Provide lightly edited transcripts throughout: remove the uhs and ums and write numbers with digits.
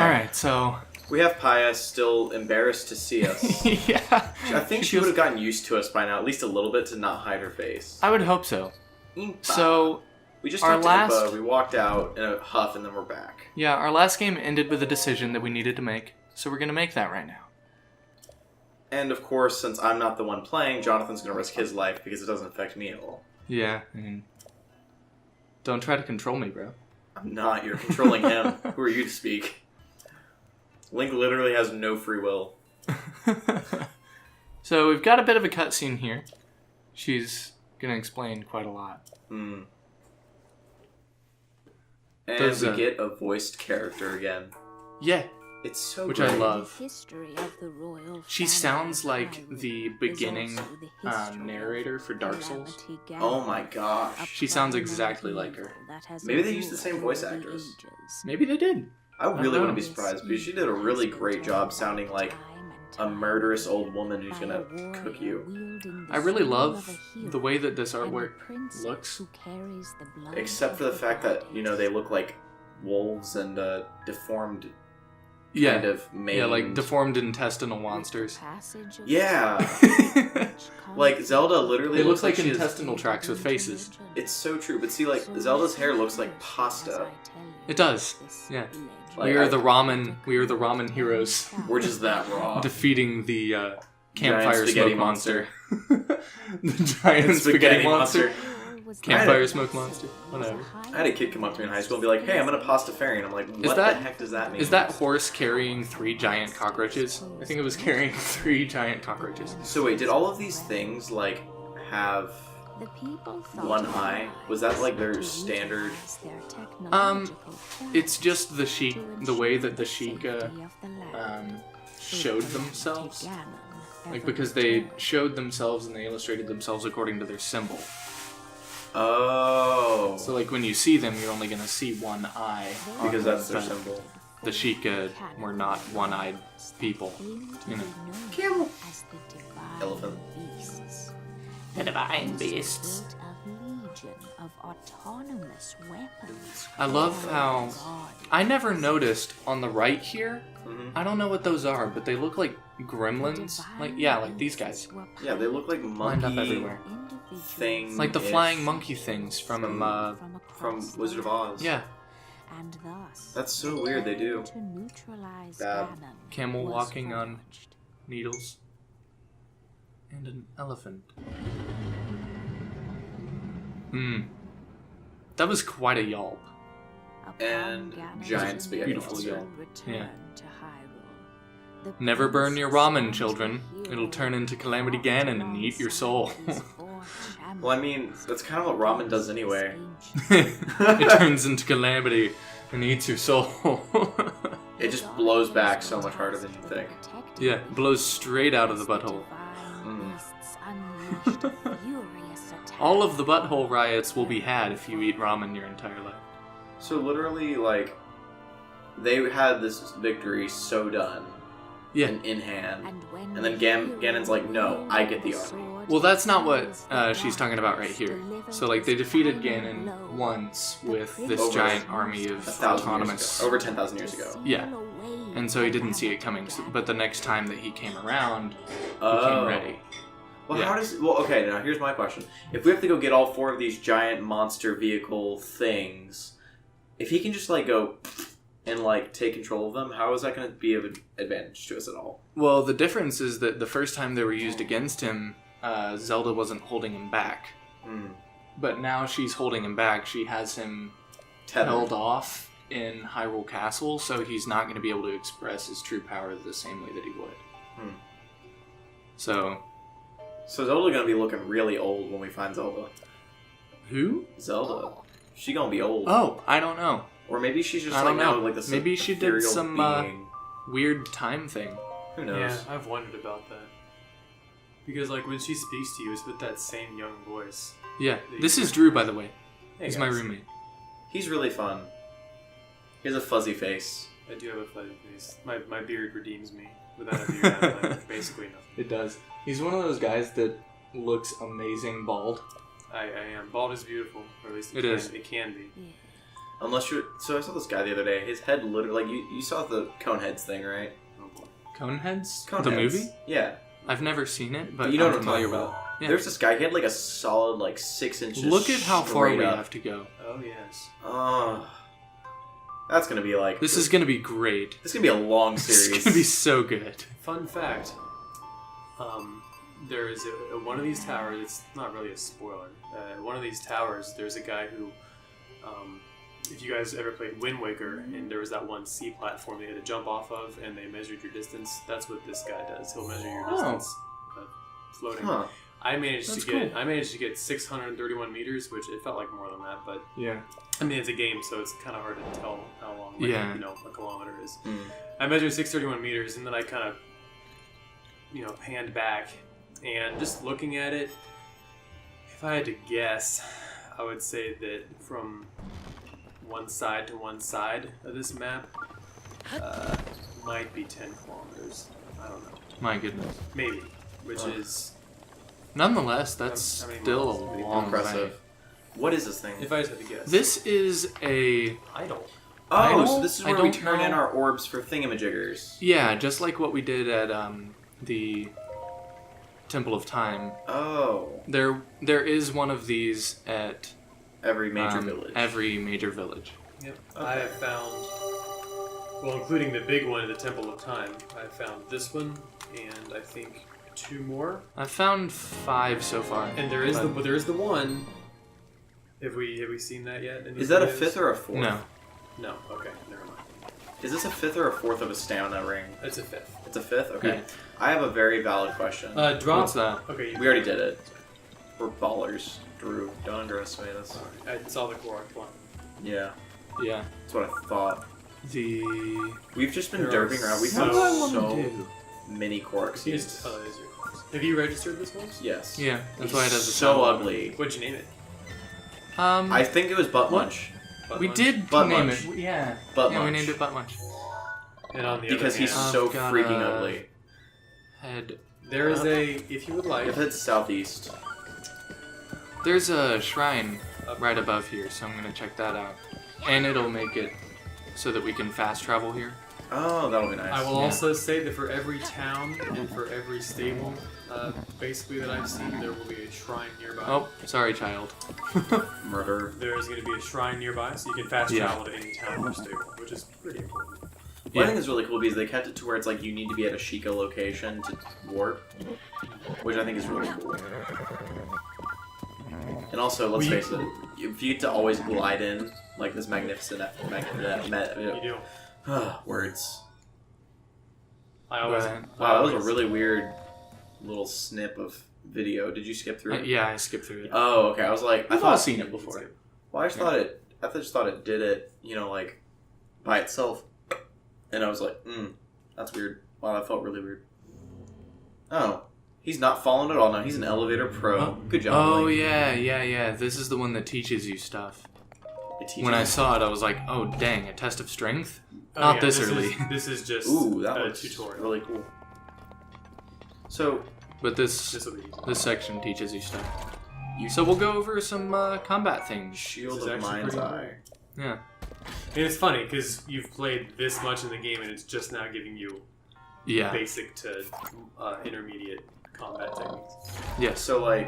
Alright, so... We have Paya still embarrassed to see us. Yeah. I think she would have gotten used to us by now, at least a little bit, to not hide her face. I would hope so. Impa. So... We just our talked to Impa, we walked out in a huff, and then we're back. Yeah, our last game ended with a decision that we needed to make, so we're gonna make that right now. And of course, since I'm not the one playing, Jonathan's gonna risk his life because it doesn't affect me at all. Yeah, I mean... Don't try to control me, bro. I'm not. You're controlling him. Who are you to speak? Link literally has no free will. So we've got a bit of a cutscene here. She's gonna explain quite a lot. Hmm. And we get a voiced character again. Yeah. It's so Which great. I love. She She sounds like the beginning narrator for Dark Souls. Oh my gosh. She sounds exactly like her. Maybe they used the same voice actors. Maybe they did. I really know. wouldn't be surprised because she did a really great job sounding like a murderous old woman who's gonna cook you. I really love the way that this artwork looks. Except for the fact that, you know, they look like wolves and deformed Yeah. kind of maimed. Yeah, like deformed intestinal monsters. Yeah. Like, Zelda literally It looks like she has- intestinal tracts with faces. It's so true, but see, like, Zelda's hair looks like pasta. It does. Yeah. Like, We are the ramen heroes We're just that raw. defeating the Giant campfire spaghetti smoke monster. The giant spaghetti monster. Campfire smoke monster. Whatever. I had a kid come up to me in high school and be like, hey, I'm gonna pasta fairy. And I'm like, what that- the heck does that mean? Is that horse carrying 3 giant cockroaches? I think it was carrying 3 giant cockroaches. So wait, did all of these things, like, have one eye? Was that, like, their standard? It's just the Sheik, the way that the Sheik showed themselves. Like, because they showed themselves and they illustrated themselves according to their symbol. Oh. So, like, when you see them, you're only going to see one eye. Because that's their But symbol. The Sheik were not one-eyed people, you know. Camel. Elephant. The divine beasts. I love how... I never noticed on the right here, I don't know what those are, but they look like gremlins. Like, yeah, like these guys. Yeah, they look like Lined up monkey everywhere. things. Like the flying monkey things from Wizard of Oz. yeah. That's so weird, they do. Bad. Camel walking on needles. And an elephant. That was quite a yelp. And giant spaghetti Beautiful monster. yelp. Yeah. Never burn your ramen, children. It'll turn into Calamity Ganon and eat your soul. Well, I mean, that's kind of what ramen does anyway. It turns into Calamity and eats your soul. It just blows back so much harder than you think. Yeah, it blows straight out of the butthole. All of the butthole riots will be had if you eat ramen your entire life. So literally, like, they had this victory so done. Yeah. And in hand. And then Ganon's like, no, I get the army. Well, that's not what she's talking about right here. So, like, they defeated Ganon once with this giant army of 1,000 autonomous... years ago. Over 10,000 years ago. Yeah. And so he didn't see it coming. But the next time that he came around, he Oh. came ready. Well, Yeah. how does... Well, okay, now here's my question. If we have to go get all 4 of these giant monster vehicle things, if he can just, like, go and, like, take control of them, how is that going to be of an advantage to us at all? Well, the difference is that the first time they were used against him, Zelda wasn't holding him back. But now she's holding him back. She has him held off in Hyrule Castle, so he's not going to be able to express his true power the same way that he would. So Zelda's going to be looking really old when we find Zelda. Who? Zelda. She going to be old. Oh, I don't know. Or maybe she's just I don't know. like this Maybe she did ethereal some being. weird time thing. Who knows? Yeah, I've wondered about that. Because, like, when she speaks to you, it's with that same young voice. Yeah. This is Drew, by the way. Hey, He's guys. my roommate. He's really fun. He has a fuzzy face. I do have a fuzzy face. My beard redeems me. Without a beard, I have like, basically nothing. It does. He's one of those guys that looks amazing bald. I am. Bald is beautiful, or at least It is. It can be. Unless you're... So I saw this guy the other day. His head literally... Like, you saw the Coneheads thing, right? Coneheads? Coneheads. The movie? Yeah. I've never seen it, but you know I'm what I'm familiar talking with about. it. Yeah. There's this guy, he had like a solid like 6 inches. Look at how far we up. have to go. Oh, yes. That's gonna be like... This is gonna be great. This is gonna be a long series. It's gonna be so good. Fun fact. There is one of these towers, it's not really a spoiler. One of these towers, there's a guy who... if you guys ever played Wind Waker, and there was that one sea platform they had to jump off of, and they measured your distance, that's what this guy does. He'll measure your distance floating. Huh. I managed Cool. to get 631 meters, which it felt like more than that, but Yeah. I mean it's a game, so it's kind of hard to tell how long a kilometer is. I measured 631 meters, and then I kind of panned back, and just looking at it, if I had to guess, I would say that from one side to one side of this map might be 10 kilometers. I don't know. My goodness. Maybe. Which is... Nonetheless, that's How many still miles? a long Impressive. way. What is this thing? If I just had to guess. This is a... Idol. Oh, I so this is don't- where I we don't turn in know. our orbs for thingamajiggers. Yeah, just like what we did at the Temple of Time. Oh. There is one of these at Every major village. Every major village. Yep. Okay. I have found, well, including the big one at the Temple of Time, I found this one, and I think 2 more. I've found 5 so far. And there is the one. Have we seen that yet? Is that a 5th or a 4th? No. No. Okay. Never mind. Is this a 5th or a 4th of a stamina ring? It's a 5th. It's a 5th? Okay. Yeah. I have a very valid question. Drop. What's that? Okay. We already did it. We're ballers, Drew. Don't underestimate us. I saw the Korok one. Yeah. Yeah. That's what I thought. We've just been There are derping around. We've so- found What do I wanna so many Korok seeds. Have you registered this one? Yes. Yeah, that's why it has a so sound. ugly. What'd you name it? I think it was Butt What? Munch. We did Butt name Munch. it. Yeah. Butt Yeah, we Munch. named it Butt Munch. And on the Because other he's hand, so I've got freaking a- ugly. Head. there is if you would like, If it's southeast. There's a shrine Up. right above here, so I'm gonna check that out. And it'll make it so that we can fast travel here. Oh, that'll be nice. I will Yeah. also say that for every town and for every stable, basically that I've seen, there will be a shrine nearby. Oh, sorry, child. Murder. There's going to be a shrine nearby, so you can fast Yeah. travel to any town or stable, which is pretty important. What Yeah. I think is really cool because they kept it to where it's like you need to be at a Sheikah location to warp, which I think is really cool. And also, let's face it, if you get to always glide in like this magnificent, You do. words. I always. Right. Wow, that was a really weird little snip of video. Did you skip through it? Yeah, I skipped through it. Oh, okay. I was like, I We've all thought. seen it before. Well, I just thought it. I just thought it did it. Like by itself. And I was like, that's weird. Wow, that felt really weird. Oh, he's not falling at all now. He's an elevator pro. Good job. Oh, Link. yeah. This is the one that teaches you stuff. It teaches When I you- saw it, I was like, oh, dang, a test of strength? Oh, Not yeah, this early. This is just Ooh, that a was tutorial. really cool. So, But this This will be easy. section teaches you stuff. So we'll go over some combat things. Shield This is of actually Mind's pretty Eye. Yeah. And it's funny because you've played this much in the game, and it's just now giving you Yeah. basic to intermediate combat techniques. Yes. So, like,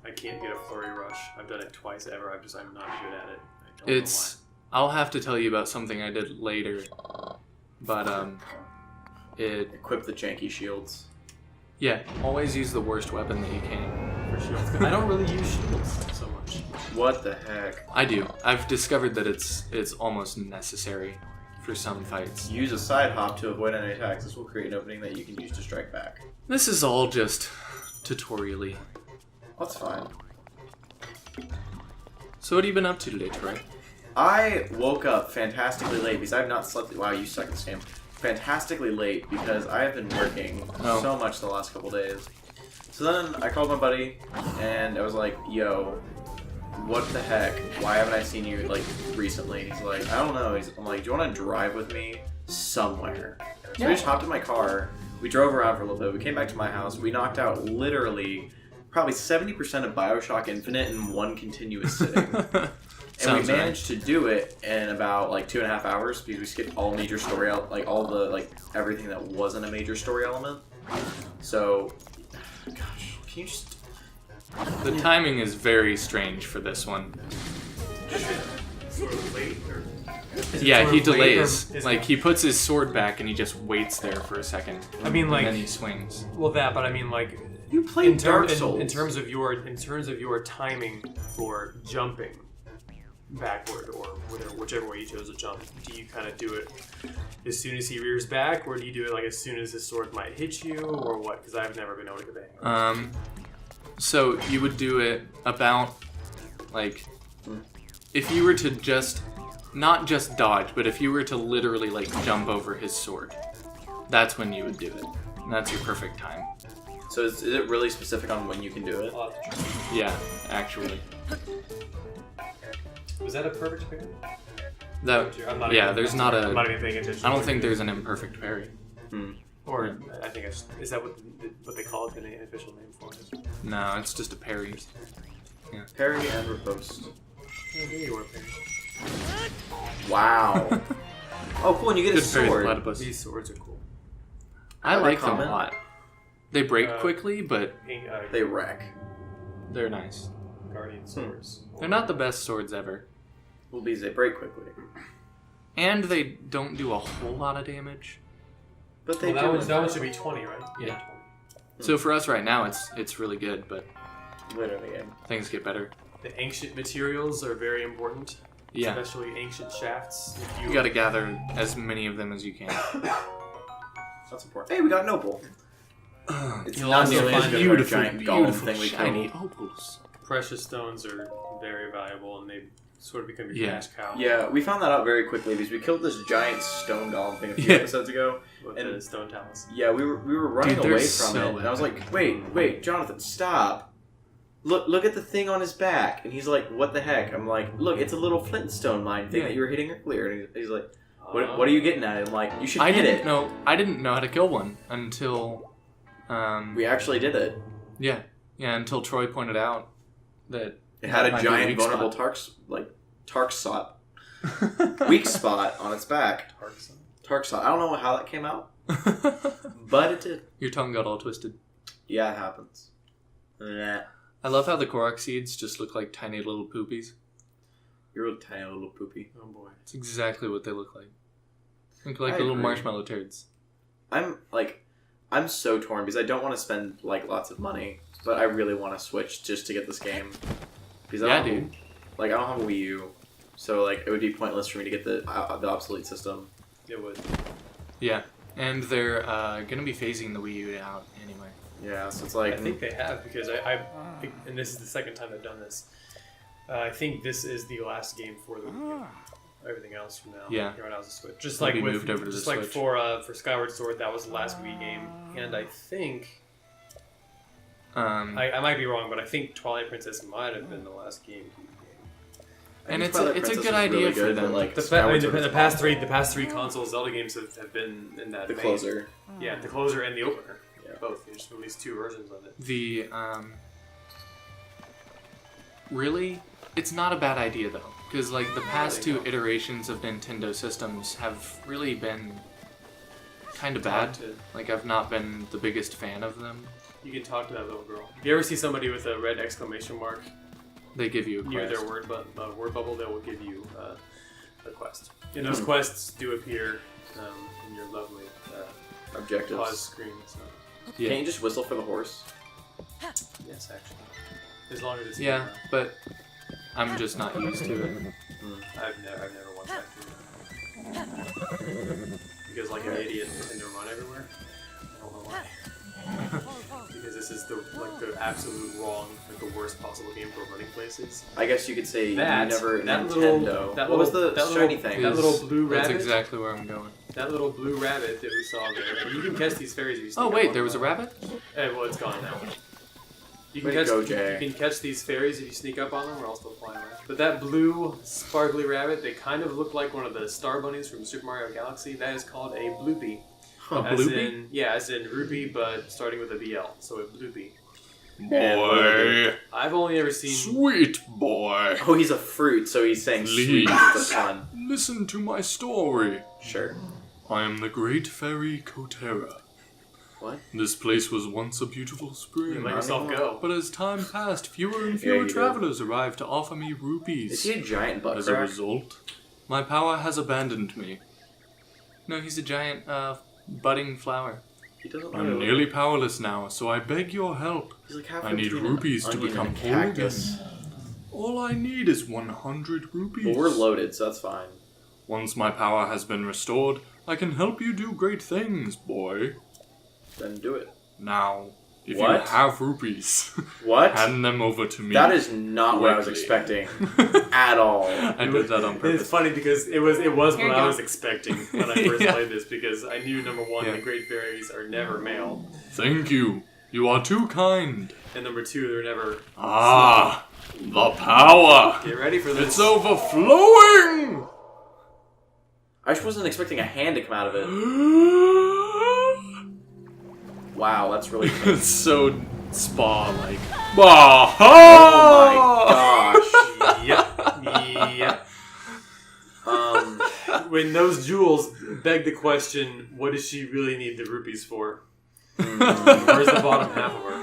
I can't get a flurry rush. I've done it twice ever. I'm not good at it. I don't know It's... I'll have to tell you about something I did later. But, it... equip the janky shields. Yeah, always use the worst weapon that you can. why. For shields. I don't really use shields so much. What the heck? I do. I've discovered that it's almost necessary for some fights. Use a side hop to avoid any attacks. This will create an opening that you can use to strike back. This is all just tutorially. That's fine. So what have you been up to today, Troy? I woke up fantastically late because I have not slept. Wow, you suck at this game. Fantastically late because I have been working so much the last couple days. So then I called my buddy and I was like, "Yo, what the heck? Why haven't I seen you like recently?" He's like, "I don't know." I'm like, "Do you want to drive with me somewhere?" So we just hopped in my car. We drove around for a little bit. We came back to my house. We knocked out literally probably 70% of BioShock Infinite in one continuous sitting. And we managed to do it in about like 2.5 hours because we skipped all major story, like all the everything that wasn't a major story element. So, gosh, can you just? The timing is very strange for this one. Sort of late, or yeah, he delays. Like he puts his sword back and he just waits there for a second. I mean, like, and then he swings. Well, but I mean, like, you play Dark Souls. In terms of your timing for jumping backward or whichever way you chose to jump, do you kind of do it as soon as he rears back, or do you do it like as soon as his sword might hit you, or what? Because I've never been able to get the hang of it. So you would do it about like if you were to just not just dodge, but if you were to literally like jump over his sword, that's when you would do it. And that's your perfect time. So is it really specific on when you can do it? Yeah, actually. Was that a perfect parry? There's not a. I'm not even paying attention. I don't think there's an imperfect parry. Or I think is that what they call it in the official name for it? No, it's just a parry. Yeah. Parry and riposte. Oh, there you were, parry. Wow. Oh, cool! And you get a sword. These swords are cool. I like them a lot. They break quickly, but they wreck. They're nice. Guardian swords. They're not the best swords ever. Well, because they break quickly. And they don't do a whole lot of damage. But they that one should be 20, right? Yeah. So for us right now, it's really good, but later in the game, things get better. The ancient materials are very important. Yeah. Especially ancient shafts. You gotta gather as many of them as you can. That's important. Hey, we got an opal. It's not nearly as good as our giant golem thing we shiny opals. Precious stones are very valuable, and they sort of become your cash cow. Yeah, we found that out very quickly because we killed this giant stone golem thing a few episodes ago. With the stone talons. Yeah, we were running away from it, and I was like, wait, Jonathan, stop. Look at the thing on his back. And he's like, what the heck? I'm like, look, it's a little Flintstone mine thing that you were hitting earlier. And he's like, what are you getting at? I'm like, you should hit it. I didn't know how to kill one until... we actually did it. Yeah, until Troy pointed out that... It had a giant vulnerable Tarksot. Weak spot on its back. Tarksot. I don't know how that came out. But it did. Your tongue got all twisted. Yeah, it happens. Yeah. I love how the Korok seeds just look like tiny little poopies. You're a tiny little poopy. Oh boy. It's exactly what they look like. Look like little marshmallow turds. I'm so torn because I don't want to spend lots of money, but I really want to switch just to get this game. Because I don't have a Wii U, so it would be pointless for me to get the obsolete system. It would. Yeah, and they're gonna be phasing the Wii U out anyway. Yeah, so it's like... I think they have, because I and this is the second time they've done this, I think this is the last game for the Wii U. Everything else from now. Yeah. Right now is a Switch. Just like moved over to the Switch. For Skyward Sword, that was the last Wii game, and I think... I might be wrong, but I think Twilight Princess might have been the last game. And it's a good idea for them. The past three console Zelda games have been in that. The closer. Yeah, the closer and the opener. Yeah, both. They just released 2 versions of it. Really, it's not a bad idea though, because the past 2 iterations of Nintendo systems have really been kind of bad. I've not been the biggest fan of them. You can talk to that little girl. If you ever see somebody with a red exclamation mark, they give you a quest. Near their word bubble, they will give you a quest. And those quests do appear in your lovely objectives pause screen. So. Yeah. Can't you just whistle for the horse? Yes, actually. As long as it's but I'm just not used to it. I've never once had to. Because like an idiot, I tend to run everywhere. I don't know why. Because this is the absolute wrong, the worst possible game for running places. I guess you could say Nintendo. What was the shiny thing? That little blue rabbit. That's exactly where I'm going. That little blue rabbit that we saw there. You can catch these fairies if you sneak up on there was a rabbit? Well, it's gone now. You can catch these fairies if you sneak up on them. We're all still flying around. But that blue, sparkly rabbit, they kind of look like one of the star bunnies from Super Mario Galaxy. That is called a bloopy. A bloopy? As in rupee, but starting with a BL. So a bloopy. Boy. I've only ever seen... Sweet boy. Oh, he's a fruit, so he's saying sweet for fun. Listen to my story. Sure. I am the Great Fairy Cotera. What? This place was once a beautiful spring. You let yourself go. But as time passed, fewer and fewer travelers arrived to offer me rupees. Is he a giant butt As a result, my power has abandoned me. No, he's a giant, budding flower. He doesn't I'm nearly powerless now, so I beg your help. He's like I need rupees to become whole again. All I need is 100 rupees. Well, we're loaded, so that's fine. Once my power has been restored, I can help you do great things, boy. Then do it. Now, if What? you have rupees, What? hand them over to me. That is not what I was expecting at all. I did that on purpose. It's funny because it was what Here you I go. was expecting when I first Yeah. played this, because I knew, number one, Yeah. the Great Fairies are never male, Thank you. You are too kind. and number two, they're never... Ah, the power. Get ready for this. It's overflowing. I just wasn't expecting a hand to come out of it. Wow, that's really... It's so spa-like. Oh my gosh. Yep. When those jewels beg the question, what does she really need the rupees for? Where's the bottom half of her?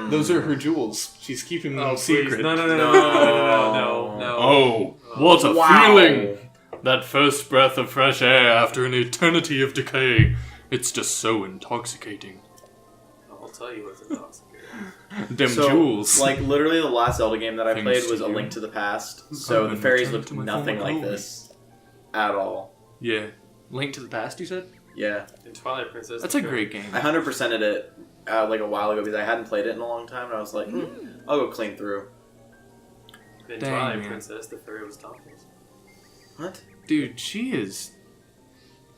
Those are her jewels. She's keeping them secret. Please. No. Oh, what a Wow. feeling. That first breath of fresh air after an eternity of decay. It's just so intoxicating. I'll tell you what's intoxicating. Them So, jewels. like, literally the last Zelda game that I Thanks played to was A you. Link to the Past, so I've the been fairies returned looked to my nothing former like home. this. At all. Yeah. Link to the Past, you said? Yeah. In Twilight Princess. That's a great game. I 100%ed it like a while ago because I hadn't played it in a long time, and I was like, I'll go clean through. In Dang, Twilight man. Princess, the fairy was topless. What? Dude, she is...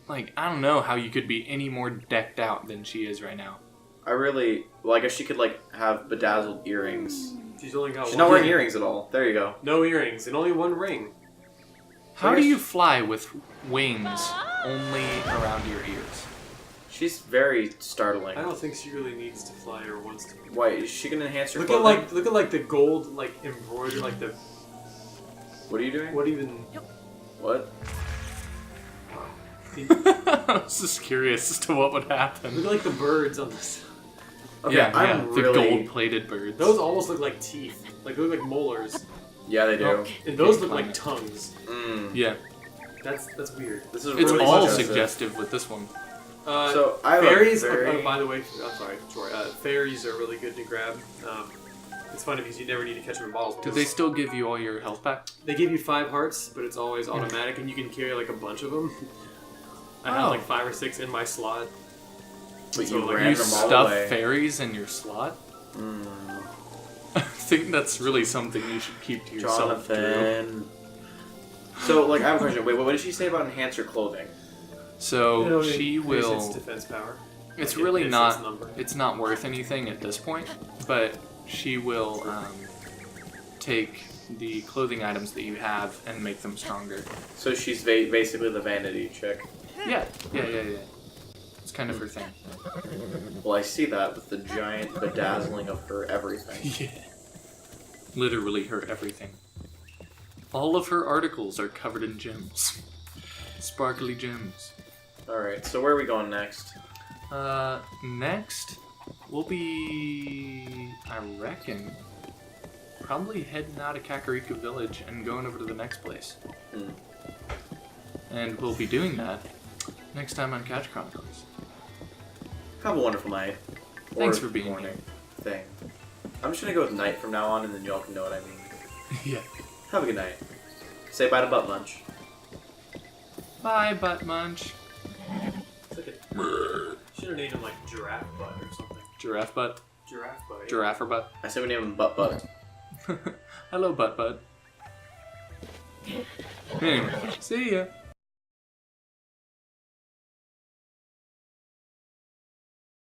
Like, I don't know how you could be any more decked out than she is right now. I really... Well, I guess she could, like, have bedazzled earrings. She's only got She's one not wearing ring. earrings at all. There you go. No earrings, and only one ring. How do you fly with wings only around your ears? She's very startling. I don't think she really needs to fly or wants to. Why, is she gonna enhance her Look clothing? at like the gold embroidered the What are you doing? what even What? I was just curious as to what would happen. look at like the birds on this. Okay, yeah, I'm the really... gold-plated birds. Those almost look like teeth. Like they look like molars. Yeah, they do. Oh. And those look like tongues. Yeah, That's weird. This is it's really all suggestive. suggestive with this one. So, I have fairies. a very... By the way, I'm sorry, Troy. Fairies are really good to grab. It's funny because you never need to catch them in bottles. Do they still give you all your health back? They give you 5 hearts, but it's always automatic, and you can carry like a bunch of them. I have like 5 or 6 in my slot. But So, you like, ran You them all stuff away. fairies in your slot? I think that's really something you should keep to yourself, Drew. Jonathan. So, like, I have a question. Wait, what did she say about enhance her clothing? So It she increases will. its defense power. It's Like, really its not. number. It's not worth anything at this point, but she will take the clothing items that you have and make them stronger. So she's basically the vanity chick. Yeah. It's kind of her thing. Well, I see that with the giant bedazzling of her everything. Yeah. Literally her everything. All of her articles are covered in gems. Sparkly gems. Alright, so where are we going next? Next, we'll be, I reckon, probably heading out of Kakariko Village and going over to the next place. And we'll be doing that next time on Catch Chronicles. Have a wonderful night. Thanks Or for being morning thing. I'm just gonna go with night from now on, and then y'all can know what I mean. Yeah. Have a good night. Say bye to Butt Munch. Bye, Butt Munch. Should have named him like Giraffe Butt or something. Giraffe Butt. Giraffe Butt. Giraffe Butt. I said we name him Butt Butt. Hello, Butt Bud. Anyway, see ya.